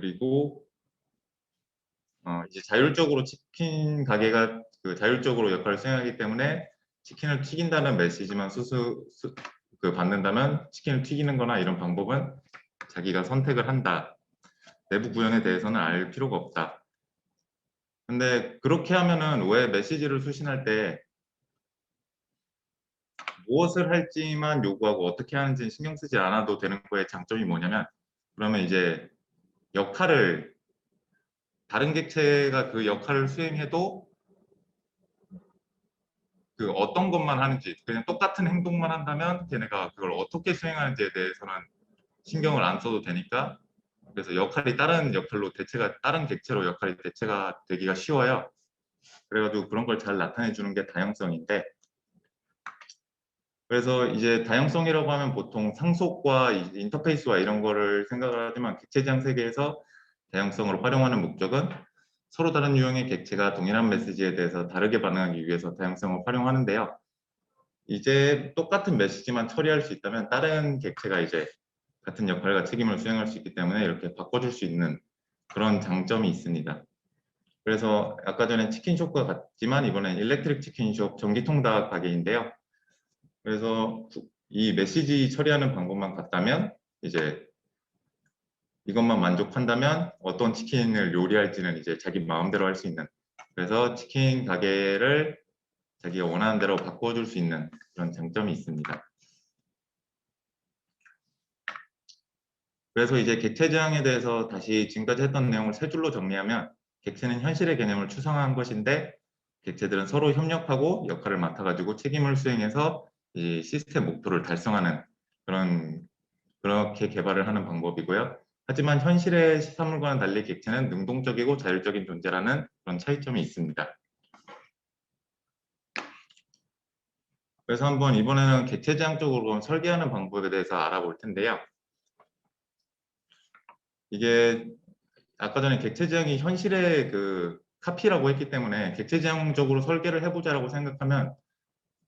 그리고 이제 자율적으로 치킨 가게가 자율적으로 역할을 수행하기 때문에 치킨을 튀긴다는 메시지만 받는다면 치킨을 튀기는 거나 이런 방법은 자기가 선택을 한다. 내부 구현에 대해서는 알 필요가 없다. 근데 그렇게 하면은 왜 메시지를 수신할 때 무엇을 할지만 요구하고 어떻게 하는지 신경 쓰지 않아도 되는 거의 장점이 뭐냐면, 그러면 이제 역할을 다른 객체가 그 역할을 수행해도 그 어떤 것만 하는지, 그냥 똑같은 행동만 한다면 걔네가 그걸 어떻게 수행하는지에 대해서는 신경을 안 써도 되니까, 그래서 역할이 다른 역할로 다른 객체로 역할이 대체가 되기가 쉬워요. 그래가지고 그런 걸 잘 나타내 주는 게 다양성인데, 그래서 이제 다양성이라고 하면 보통 상속과 인터페이스와 이런 거를 생각을 하지만, 객체지향 세계에서 다양성을 활용하는 목적은 서로 다른 유형의 객체가 동일한 메시지에 대해서 다르게 반응하기 위해서 다양성을 활용하는데요. 이제 똑같은 메시지만 처리할 수 있다면 다른 객체가 이제 같은 역할과 책임을 수행할 수 있기 때문에 이렇게 바꿔줄 수 있는 그런 장점이 있습니다. 그래서 아까 전에 치킨숍과 같지만 이번엔 일렉트릭 치킨숍 전기통닭 가게인데요. 그래서 이 메시지 처리하는 방법만 같다면 이제 이것만 만족한다면 어떤 치킨을 요리할지는 이제 자기 마음대로 할 수 있는, 그래서 치킨 가게를 자기가 원하는 대로 바꿔줄 수 있는 그런 장점이 있습니다. 그래서 이제 객체 지향에 대해서 다시 지금까지 했던 내용을 세 줄로 정리하면, 객체는 현실의 개념을 추상화한 것인데 객체들은 서로 협력하고 역할을 맡아가지고 책임을 수행해서 이 시스템 목표를 달성하는 그렇게 개발을 하는 방법이고요. 하지만 현실의 시사물과는 달리 객체는 능동적이고 자율적인 존재라는 그런 차이점이 있습니다. 그래서 한번 이번에는 객체 지향적으로 설계하는 방법에 대해서 알아볼 텐데요. 이게 아까 전에 객체 지향이 현실의 카피라고 했기 때문에 객체 지향적으로 설계를 해보자라고 생각하면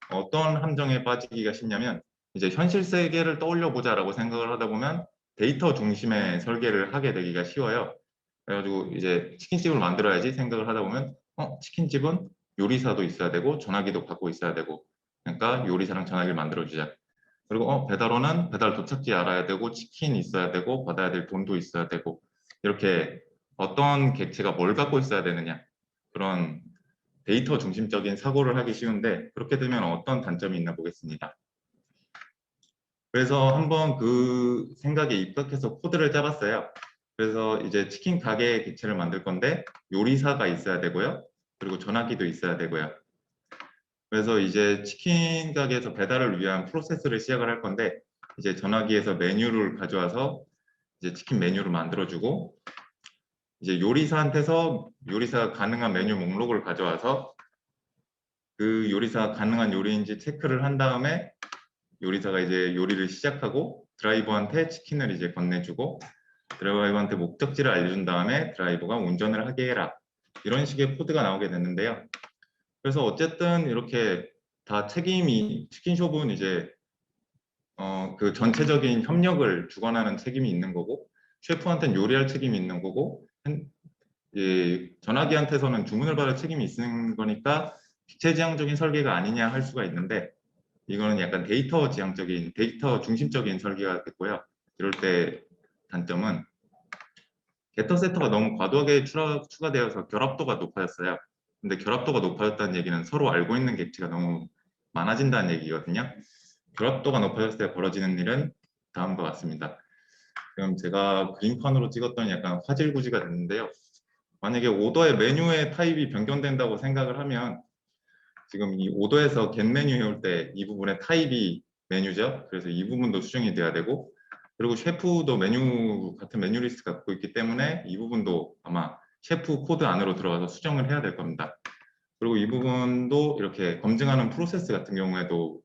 어떤 함정에 빠지기가 쉽냐면, 이제 현실 세계를 떠올려 보자라고 생각을 하다 보면 데이터 중심의 설계를 하게 되기가 쉬워요. 그래가지고 이제 치킨집을 만들어야지 생각을 하다 보면 치킨집은 요리사도 있어야 되고 전화기도 갖고 있어야 되고, 그러니까 요리사랑 전화기를 만들어주자. 그리고 배달원은 배달 도착지 알아야 되고 치킨이 있어야 되고 받아야 될 돈도 있어야 되고, 이렇게 어떤 객체가 뭘 갖고 있어야 되느냐, 그런 데이터 중심적인 사고를 하기 쉬운데, 그렇게 되면 어떤 단점이 있나 보겠습니다. 그래서 한번 그 생각에 입각해서 코드를 짜봤어요. 그래서 이제 치킨 가게 객체를 만들 건데 요리사가 있어야 되고요. 그리고 전화기도 있어야 되고요. 그래서 이제 치킨 가게에서 배달을 위한 프로세스를 시작을 할 건데, 이제 전화기에서 메뉴를 가져와서 이제 치킨 메뉴를 만들어주고, 이제 요리사한테서 요리사가 가능한 메뉴 목록을 가져와서 그 요리사가 가능한 요리인지 체크를 한 다음에 요리사가 이제 요리를 시작하고 드라이버한테 치킨을 이제 건네주고, 드라이버한테 목적지를 알려준 다음에 드라이버가 운전을 하게 해라, 이런 식의 코드가 나오게 됐는데요. 그래서 어쨌든 이렇게 다 치킨숍은 이제 그 전체적인 협력을 주관하는 책임이 있는 거고, 셰프한테는 요리할 책임이 있는 거고, 전화기한테서는 주문을 받을 책임이 있는 거니까 기체지향적인 설계가 아니냐 할 수가 있는데, 이거는 약간 데이터 중심적인 설계가 됐고요. 이럴 때 단점은 게터세터가 너무 과도하게 추가되어서 결합도가 높아졌어요. 근데 결합도가 높아졌다는 얘기는 서로 알고 있는 객체가 너무 많아진다는 얘기거든요. 결합도가 높아졌을 때 벌어지는 일은 다음과 같습니다. 그럼 제가 그림판으로 찍었더니 약간 화질구지가 됐는데요. 만약에 오더의 메뉴의 타입이 변경된다고 생각을 하면, 지금 이 오더에서 get 메뉴 해올 때 이 부분의 타입이 메뉴죠. 그래서 이 부분도 수정이 돼야 되고, 그리고 셰프도 같은 메뉴 리스트 갖고 있기 때문에 이 부분도 아마 셰프 코드 안으로 들어가서 수정을 해야 될 겁니다. 그리고 이 부분도 이렇게 검증하는 프로세스 같은 경우에도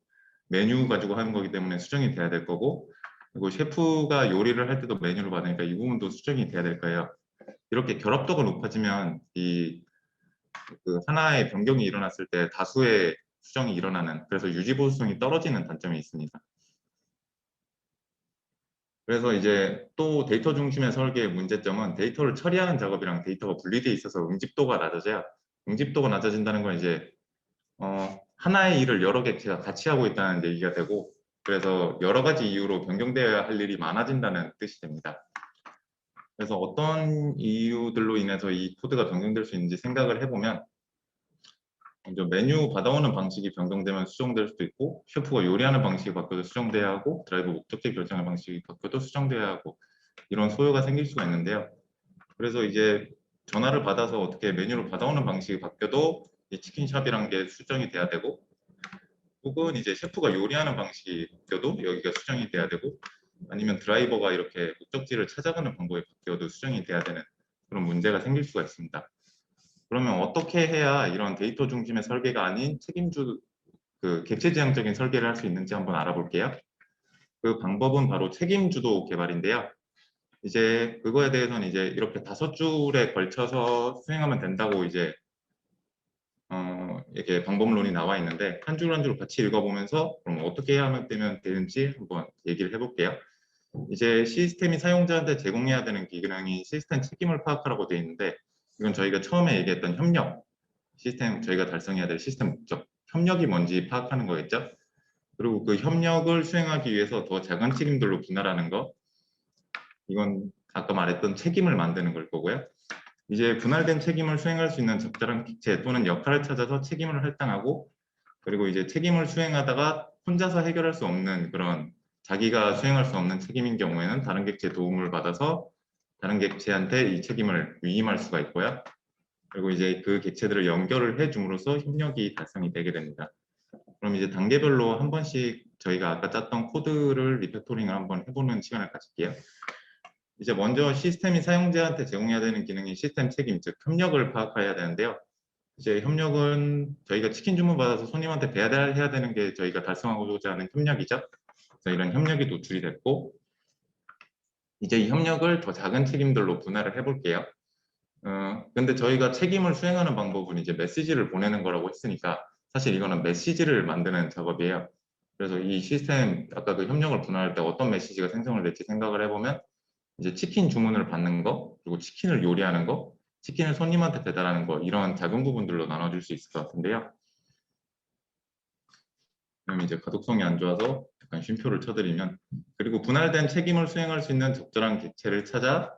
메뉴 가지고 하는 거기 때문에 수정이 돼야 될 거고, 그리고 셰프가 요리를 할 때도 메뉴를 받으니까 이 부분도 수정이 돼야 될 거예요. 이렇게 결합도가 높아지면 그 하나의 변경이 일어났을 때 다수의 수정이 일어나는, 그래서 유지보수성이 떨어지는 단점이 있습니다. 그래서 이제 또 데이터 중심의 설계의 문제점은 데이터를 처리하는 작업이랑 데이터가 분리되어 있어서 응집도가 낮아져요. 응집도가 낮아진다는 건 이제 하나의 일을 여러 객체가 같이 하고 있다는 얘기가 되고, 그래서 여러 가지 이유로 변경되어야 할 일이 많아진다는 뜻이 됩니다. 그래서 어떤 이유들로 인해서 이 코드가 변경될 수 있는지 생각을 해보면, 먼저 메뉴 받아오는 방식이 변경되면 수정될 수도 있고, 셰프가 요리하는 방식이 바뀌어도 수정돼야 하고, 드라이브 목적지 결정의 방식이 바뀌어도 수정돼야 하고, 이런 소요가 생길 수가 있는데요. 그래서 이제 전화를 받아서 어떻게 메뉴를 받아오는 방식이 바뀌어도 이 치킨샵이란 게 수정이 돼야 되고, 혹은 이제 셰프가 요리하는 방식이 바뀌어도 여기가 수정이 돼야 되고, 아니면 드라이버가 이렇게 목적지를 찾아가는 방법이 바뀌어도 수정이 돼야 되는 그런 문제가 생길 수가 있습니다. 그러면 어떻게 해야 이런 데이터 중심의 설계가 아닌 책임주 그 객체지향적인 설계를 할 수 있는지 한번 알아볼게요. 그 방법은 바로 책임주도 개발인데요. 이제 그거에 대해서는 이제 이렇게 5줄에 걸쳐서 수행하면 된다고 이제 이렇게 방법론이 나와 있는데 한 줄 한 줄 같이 읽어보면서 그럼 어떻게 해야 하면 되는지 한번 얘기를 해볼게요. 이제 시스템이 사용자한테 제공해야 되는 기능이 시스템 책임을 파악하라고 되어 있는데, 이건 저희가 처음에 얘기했던 협력, 시스템 저희가 달성해야 될 시스템 목적, 협력이 뭔지 파악하는 거겠죠. 그리고 그 협력을 수행하기 위해서 더 작은 책임들로 분할하는 거, 이건 아까 말했던 책임을 만드는 걸 거고요. 이제 분할된 책임을 수행할 수 있는 적절한 객체 또는 역할을 찾아서 책임을 할당하고, 그리고 이제 책임을 수행하다가 혼자서 해결할 수 없는 그런 자기가 수행할 수 없는 책임인 경우에는 다른 객체의 도움을 받아서 다른 객체한테 이 책임을 위임할 수가 있고요. 그리고 이제 그 객체들을 연결을 해줌으로써 협력이 달성이 되게 됩니다. 그럼 이제 단계별로 한 번씩 저희가 아까 짰던 코드를 리팩토링을 한번 해보는 시간을 가질게요. 이제 먼저 시스템이 사용자한테 제공해야 되는 기능이 시스템 책임, 즉 협력을 파악해야 되는데요. 이제 협력은 저희가 치킨 주문 받아서 손님한테 배달해야 되는 게 저희가 달성하고자 하는 협력이죠. 그래서 이런 협력이 노출이 됐고, 이제 이 협력을 더 작은 책임들로 분할을 해볼게요. 근데 저희가 책임을 수행하는 방법은 이제 메시지를 보내는 거라고 했으니까 사실 이거는 메시지를 만드는 작업이에요. 그래서 이 시스템, 아까 그 협력을 분할할 때 어떤 메시지가 생성을 될지 생각을 해보면, 이제 치킨 주문을 받는 거, 그리고 치킨을 요리하는 거, 치킨을 손님한테 배달하는 거, 이런 작은 부분들로 나눠줄 수 있을 것 같은데요. 그럼 이제 가독성이 안 좋아서 약간 쉼표를 쳐드리면, 그리고 분할된 책임을 수행할 수 있는 적절한 객체를 찾아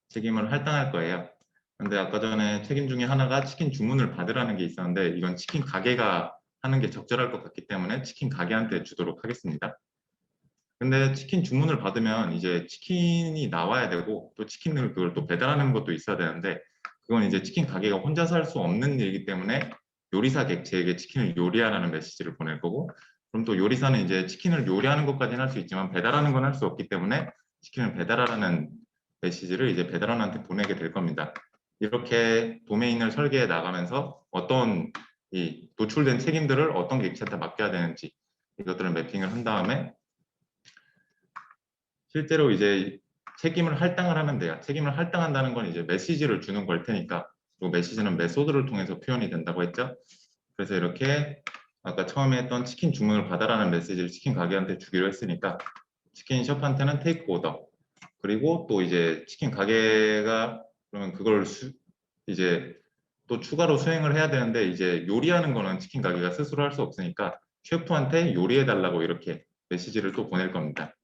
책임을 할당할 거예요. 근데 아까 전에 책임 중에 하나가 치킨 주문을 받으라는 게 있었는데, 이건 치킨 가게가 하는 게 적절할 것 같기 때문에 치킨 가게한테 주도록 하겠습니다. 근데 치킨 주문을 받으면 이제 치킨이 나와야 되고, 또 치킨을 그걸 또 배달하는 것도 있어야 되는데, 그건 이제 치킨 가게가 혼자서 할 수 없는 일이기 때문에 요리사 객체에게 치킨을 요리하라는 메시지를 보낼 거고, 그럼 또 요리사는 이제 치킨을 요리하는 것까지는 할 수 있지만 배달하는 건 할 수 없기 때문에 치킨을 배달하라는 메시지를 이제 배달원한테 보내게 될 겁니다. 이렇게 도메인을 설계해 나가면서 어떤 이 노출된 책임들을 어떤 객체한테 맡겨야 되는지 이것들을 매핑을 한 다음에 실제로 이제 책임을 할당을 하면 돼요. 책임을 할당한다는 건 이제 메시지를 주는 걸 테니까, 그리고 메시지는 메소드를 통해서 표현이 된다고 했죠. 그래서 이렇게 아까 처음에 했던 치킨 주문을 받아라는 메시지를 치킨 가게한테 주기로 했으니까 치킨 숍한테는 테이크 오더, 그리고 또 이제 치킨 가게가 그러면 그걸 이제 또 추가로 수행을 해야 되는데, 이제 요리하는 거는 치킨 가게가 스스로 할 수 없으니까 셰프한테 요리해 달라고 이렇게 메시지를 또 보낼 겁니다.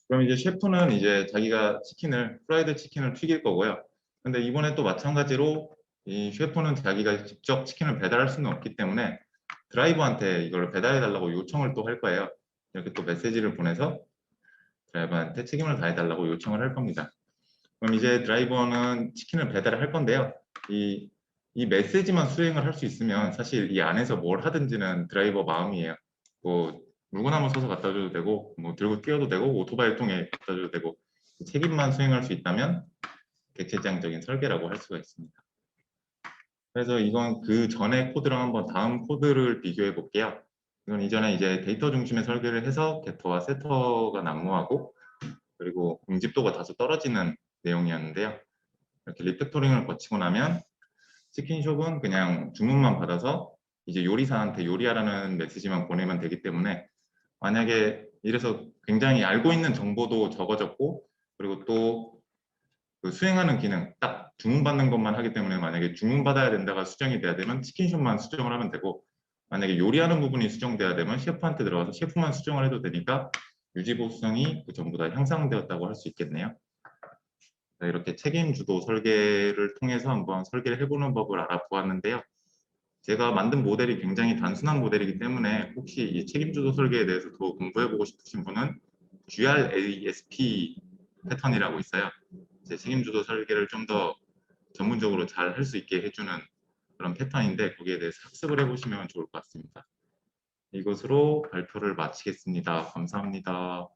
그럼 이제 셰프는 이제 자기가 프라이드 치킨을 튀길 거고요. 근데 이번에 또 마찬가지로 이 셰프는 자기가 직접 치킨을 배달할 수는 없기 때문에 드라이버한테 이걸 배달해 달라고 요청을 또 할 거예요. 이렇게 또 메시지를 보내서 드라이버한테 책임을 다해 달라고 요청을 할 겁니다. 그럼 이제 드라이버는 치킨을 배달을 할 건데요. 이 메시지만 수행을 할 수 있으면 사실 이 안에서 뭘 하든지는 드라이버 마음이에요. 뭐 물건 한번 써서 갖다 줘도 되고, 뭐 들고 뛰어도 되고, 오토바이 통에 갖다 줘도 되고, 책임만 수행할 수 있다면 객체지향적인 설계라고 할 수가 있습니다. 그래서 이건 그 전에 코드랑 한번 다음 코드를 비교해 볼게요. 이건 이전에 이제 데이터 중심의 설계를 해서 게터와 세터가 난무하고, 그리고 응집도가 다소 떨어지는 내용이었는데요. 이렇게 리팩토링을 거치고 나면 치킨숍은 그냥 주문만 받아서 이제 요리사한테 요리하라는 메시지만 보내면 되기 때문에, 만약에 이래서 굉장히 알고 있는 정보도 적어졌고, 그리고 또 그 수행하는 기능, 딱 주문받는 것만 하기 때문에 만약에 주문받아야 된다가 수정이 돼야 되면 치킨숍만 수정을 하면 되고, 만약에 요리하는 부분이 수정돼야 되면 셰프한테 들어가서 셰프만 수정을 해도 되니까 유지보수성이 그 전부 다 향상되었다고 할 수 있겠네요. 네, 이렇게 책임주도 설계를 통해서 한번 설계를 해보는 법을 알아보았는데요. 제가 만든 모델이 굉장히 단순한 모델이기 때문에 혹시 이 책임주도 설계에 대해서 더 공부해보고 싶으신 분은 GRASP 패턴이라고 있어요. 제 책임주도 설계를 좀 더 전문적으로 잘 할 수 있게 해주는 그런 패턴인데 거기에 대해서 학습을 해보시면 좋을 것 같습니다. 이것으로 발표를 마치겠습니다. 감사합니다.